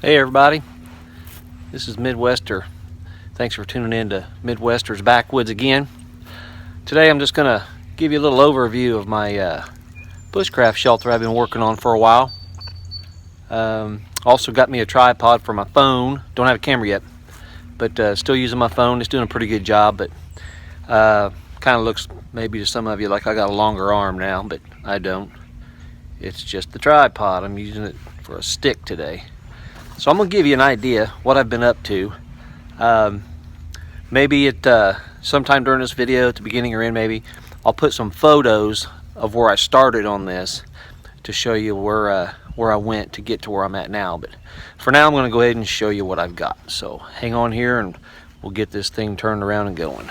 Hey everybody, this is Midwester. Thanks for tuning in to Midwester's Backwoods again. Today I'm just going to give you a little overview of my bushcraft shelter I've been working on for a while. Also got me a tripod for my phone. Don't have a camera yet, but still using my phone. It's doing a pretty good job, but kind of looks maybe to some of you like I got a longer arm now, but I don't. It's just the tripod. I'm using it for a stick today. So I'm going to give you an idea what I've been up to. Maybe at sometime during this video, at the beginning or end maybe, I'll put some photos of where I started on this to show you where I went to get to where I'm at now. But for now I'm going to go ahead and show you what I've got. So hang on here and we'll get this thing turned around and going.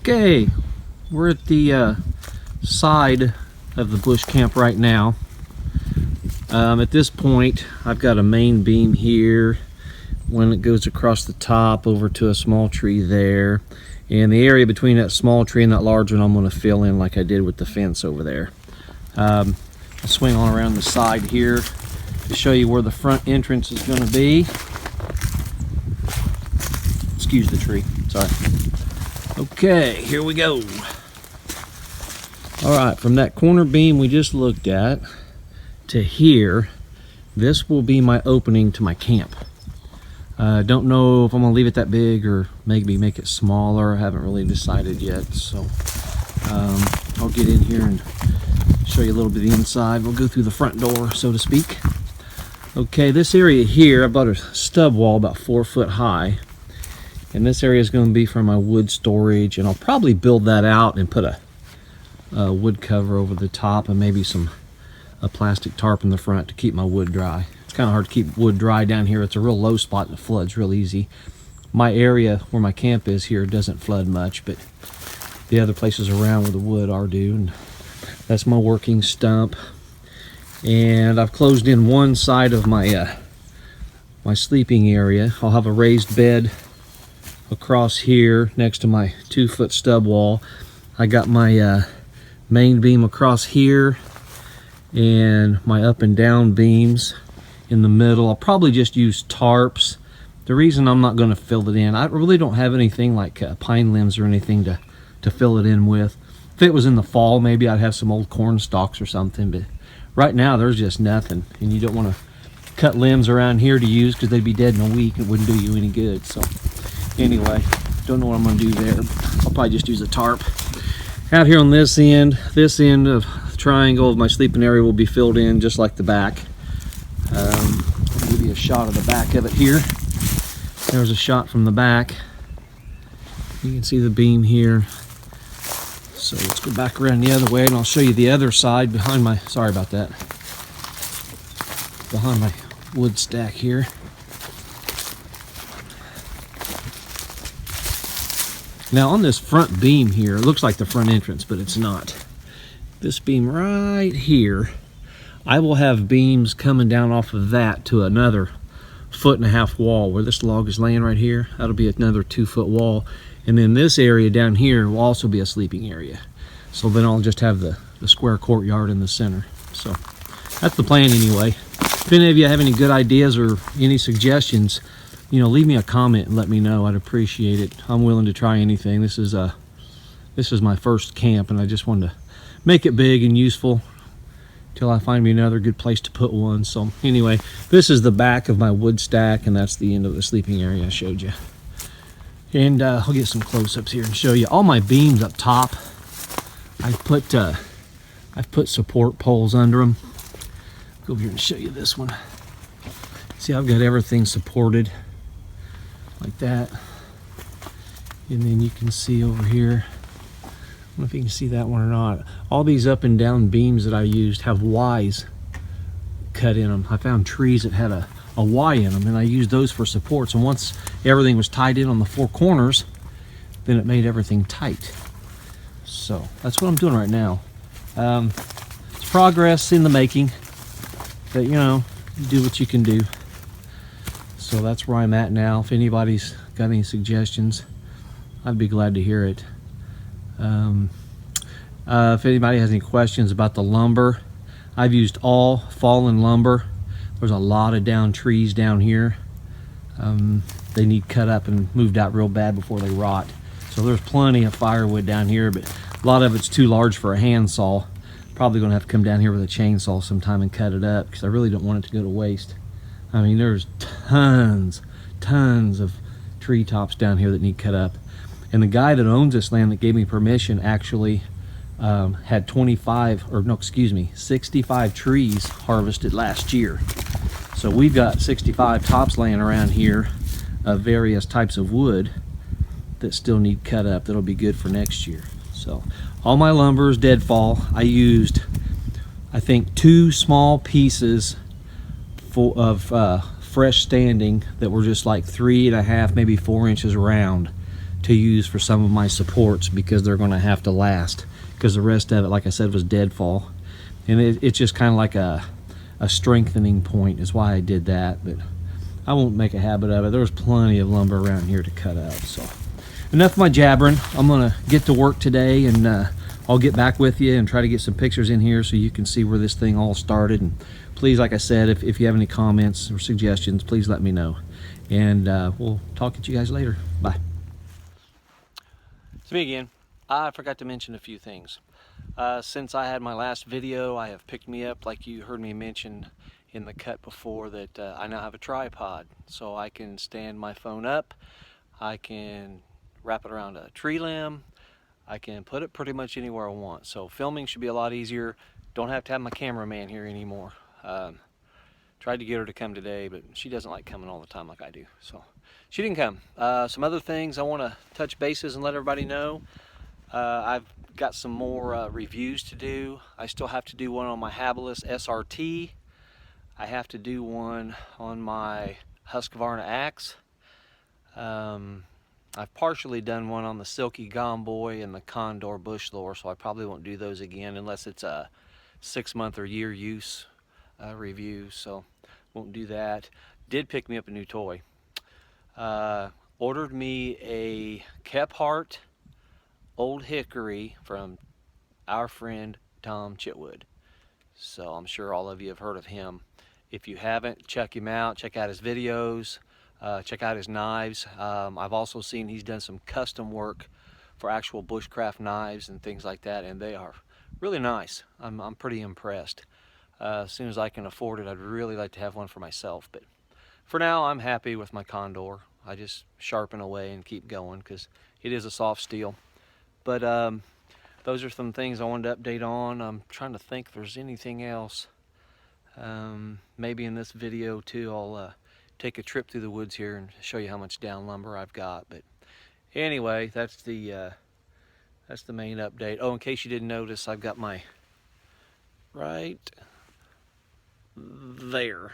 Okay, we're at the side of the bush camp right now. At this point, I've got a main beam here, one that goes across the top over to a small tree there, and the area between that small tree and that large one I'm going to fill in like I did with the fence over there. I'll swing on around the side here to show you where the front entrance is going to be. Excuse the tree, sorry. Okay, here we go. All right, from that corner beam we just looked at to here, this will be my opening to my camp. Don't know if I'm gonna leave it that big or maybe make it smaller. I haven't really decided yet, so I'll get in here and show you a little bit of the inside. We'll go through the front door, so to speak. Okay, this area here, I bought a stub wall about 4 foot high. And this area is going to be for my wood storage, and I'll probably build that out and put a wood cover over the top and maybe a plastic tarp in the front to keep my wood dry. It's kind of hard to keep wood dry down here. It's a real low spot and it floods real easy. My area where my camp is here doesn't flood much, but the other places around where the wood are do. And that's my working stump. And I've closed in one side of my my sleeping area. I'll have a raised bed across here next to my 2 foot stub wall. I got my main beam across here and my up and down beams in the middle. I'll probably just use tarps. The reason I'm not going to fill it in, I really don't have anything like pine limbs or anything to fill it in with. If it was in the fall, maybe I'd have some old corn stalks or something, but right now there's just nothing, and you don't want to cut limbs around here to use because they'd be dead in a week. It wouldn't do you any good. So anyway, don't know what I'm going to do there. I'll probably just use a tarp. Out here on this end of the triangle of my sleeping area will be filled in just like the back. I'll give you a shot of the back of it here. There's a shot from the back. You can see the beam here. So let's go back around the other way and I'll show you the other side behind my, sorry about that, behind my wood stack here. Now on this front beam here, it looks like the front entrance, but it's not. This beam right here, I will have beams coming down off of that to another 1.5 foot wall where this log is laying right here. That'll be another 2 foot wall. And then this area down here will also be a sleeping area. So then I'll just have the square courtyard in the center. So that's the plan anyway. If any of you have any good ideas or any suggestions, you know, leave me a comment and let me know. I'd appreciate it. I'm willing to try anything. This is my first camp, and I just wanted to make it big and useful till I find me another good place to put one. So anyway, this is the back of my wood stack, and that's the end of the sleeping area I showed you. And I'll get some close-ups here and show you all my beams up top. I've put support poles under them. Go over here and show you this one. See, I've got everything supported like that. And then you can see over here, I don't know if you can see that one or not. All these up and down beams that I used have Ys cut in them. I found trees that had a Y in them, and I used those for supports. And once everything was tied in on the 4 corners, then it made everything tight. So that's what I'm doing right now. It's progress in the making, but you know, you do what you can do. So that's where I'm at now. If anybody's got any suggestions, I'd be glad to hear it. If anybody has any questions about the lumber, I've used all fallen lumber. There's a lot of down trees down here. They need cut up and moved out real bad before they rot. So there's plenty of firewood down here, but a lot of it's too large for a handsaw. Probably gonna have to come down here with a chainsaw sometime and cut it up, because I really don't want it to go to waste. I mean, there's tons of treetops down here that need cut up. And the guy that owns this land that gave me permission actually had 65 trees harvested last year. So we've got 65 tops laying around here of various types of wood that still need cut up. That'll be good for next year. So all my lumber is deadfall. I used, I think, 2 small pieces full of fresh standing that were just like 3.5, maybe 4 inches round to use for some of my supports, because they're going to have to last, because the rest of it, like I said, was deadfall. And it's just kind of like a strengthening point is why I did that, but I won't make a habit of it. There's plenty of lumber around here to cut up. So enough of my jabbering. I'm gonna get to work today, and I'll get back with you and try to get some pictures in here so you can see where this thing all started. And please, like I said, if you have any comments or suggestions, please let me know. And we'll talk to you guys later. Bye. It's me again. I forgot to mention a few things. Since I had my last video, I have picked me up, like you heard me mention in the cut before, that I now have a tripod. So I can stand my phone up, I can wrap it around a tree limb, I can put it pretty much anywhere I want. So filming should be a lot easier. Don't have to have my cameraman here anymore. Tried to get her to come today, but she doesn't like coming all the time like I do. So she didn't come. Some other things I want to touch bases and let everybody know. I've got some more reviews to do. I still have to do one on my Habilis SRT. I have to do one on my Husqvarna Axe. I've partially done one on the Silky Gomboy and the Condor bush lower, so I probably won't do those again unless it's a 6-month or year use review, so won't do that. Did pick me up a new toy. Ordered me a Kephart Old Hickory from our friend Tom Chitwood. So I'm sure all of you have heard of him. If you haven't, check him out. Check out his videos. Check out his knives. I've also seen he's done some custom work for actual bushcraft knives and things like that, and they are really nice. I'm pretty impressed. As soon as I can afford it, I'd really like to have one for myself, but for now I'm happy with my Condor. I just sharpen away and keep going because it is a soft steel. But those are some things I wanted to update on. I'm trying to think if there's anything else. Maybe in this video too, I'll take a trip through the woods here and show you how much down lumber I've got. But anyway, that's the main update. Oh, in case you didn't notice, I've got my right there.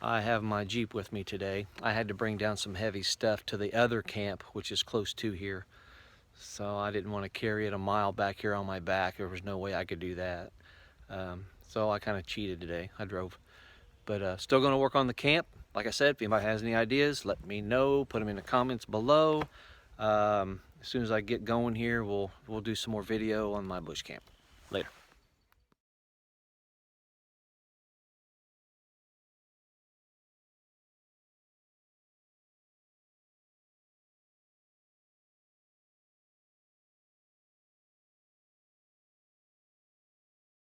I have my Jeep with me today. I had to bring down some heavy stuff to the other camp, which is close to here. So I didn't want to carry it a mile back here on my back. There was no way I could do that. So I kind of cheated today. I drove. But still going to work on the camp. Like I said, if anybody has any ideas, let me know. Put them in the comments below. As soon as I get going here, we'll do some more video on my bush camp. Later.